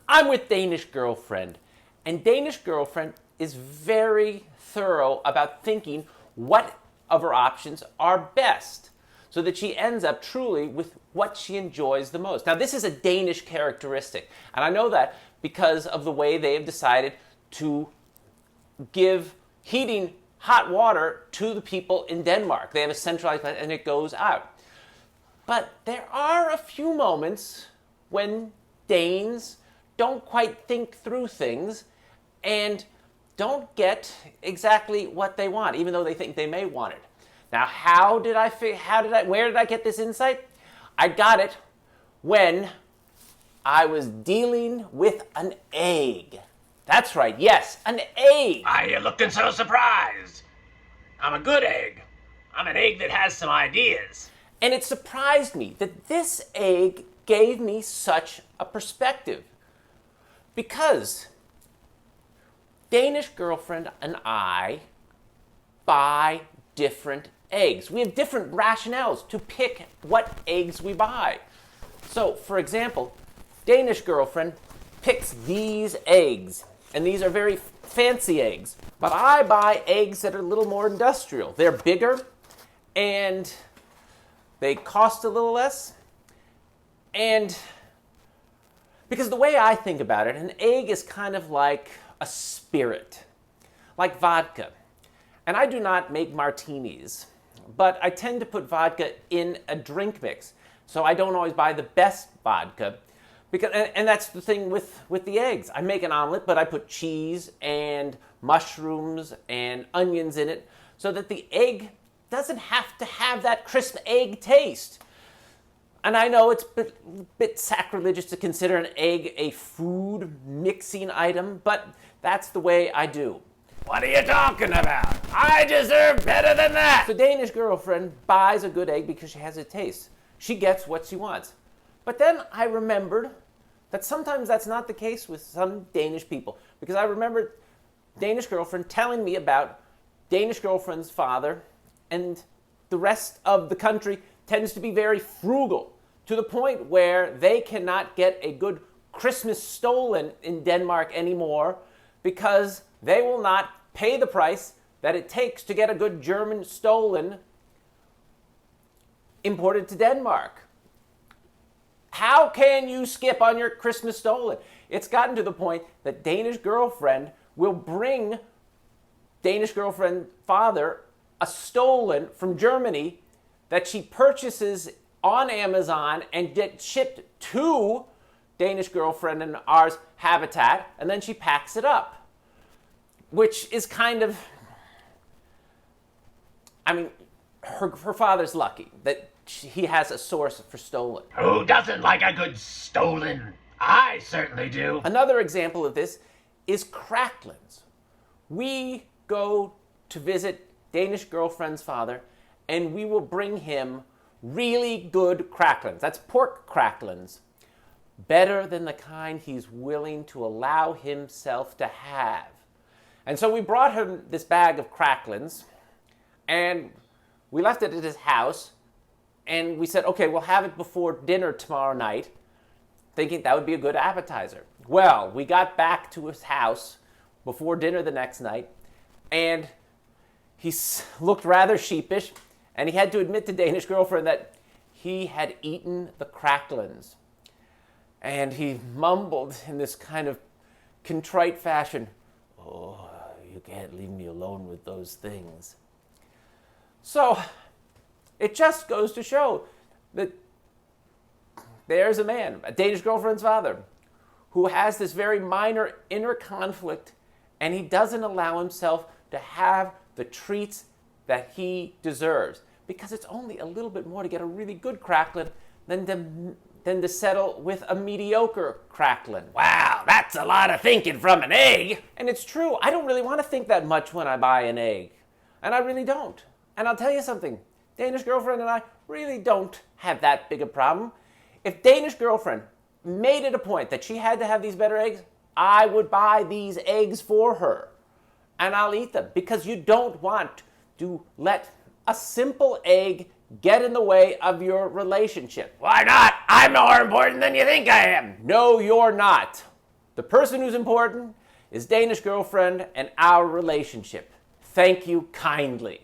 I'm with Danish Girlfriend, and Danish Girlfriend is very thorough about thinking what of her options are best, so that she ends up truly with what she enjoys the most. Now, this is a Danish characteristic, and I know that because of the way they have decided to give heating hot water to the people in Denmark. They have a centralized plant, and it goes out. But there are a few moments when Danes don't quite think through things and don't get exactly what they want, even though they think they may want it. Now, where did I get this insight? I got it when I was dealing with an egg. That's right, yes, an egg. Why are you looking so surprised? I'm a good egg. I'm an egg that has some ideas. And it surprised me that this egg gave me such a perspective. Because Danish Girlfriend and I buy different eggs. We have different rationales to pick what eggs we buy. So, for example, Danish Girlfriend picks these eggs, and these are very fancy eggs. But I buy eggs that are a little more industrial. They're bigger, and they cost a little less. And because the way I think about it, an egg is kind of like a spirit, like vodka. And I do not make martinis, but I tend to put vodka in a drink mix. So I don't always buy the best vodka. And that's the thing with the eggs. I make an omelet, but I put cheese and mushrooms and onions in it so that the egg doesn't have to have that crisp egg taste. And I know it's a bit sacrilegious to consider an egg a food mixing item, but that's the way I do. What are you talking about? I deserve better than that. The Danish Girlfriend buys a good egg because she has a taste. She gets what she wants. But then I remembered that sometimes that's not the case with some Danish people. Because I remembered Danish Girlfriend telling me about Danish Girlfriend's father, and the rest of the country tends to be very frugal, to the point where they cannot get a good Christmas stollen in Denmark anymore because they will not pay the price that it takes to get a good German stollen imported to Denmark. How can you skip on your Christmas stollen? It's gotten to the point that Danish Girlfriend will bring Danish Girlfriend father a stollen from Germany that she purchases on Amazon and get shipped to Danish Girlfriend and ours habitat, and then she packs it up. Which is kind of, I mean, her father's lucky that he has a source for stolen. Who doesn't like a good stolen? I certainly do. Another example of this is cracklins. We go to visit Danish Girlfriend's father, and we will bring him really good cracklins. That's pork cracklins. Better than the kind he's willing to allow himself to have. And so we brought him this bag of cracklins, and we left it at his house, and we said, okay, we'll have it before dinner tomorrow night, thinking that would be a good appetizer. Well, we got back to his house before dinner the next night, and he looked rather sheepish, and he had to admit to Danish Girlfriend that he had eaten the cracklins. And he mumbled in this kind of contrite fashion, "Oh, you can't leave me alone with those things." So it just goes to show that there's a man, a Danish Girlfriend's father, who has this very minor inner conflict, and he doesn't allow himself to have the treats that he deserves. Because it's only a little bit more to get a really good cracklin than to settle with a mediocre cracklin. Wow, that's a lot of thinking from an egg. And it's true. I don't really want to think that much when I buy an egg. And I really don't. And I'll tell you something. Danish Girlfriend and I really don't have that big a problem. If Danish Girlfriend made it a point that she had to have these better eggs, I would buy these eggs for her. And I'll eat them. Because you don't want to let a simple egg get in the way of your relationship. Why not? I'm more important than you think I am. No, you're not. The person who's important is Danish girlfriend and our relationship. Thank you kindly.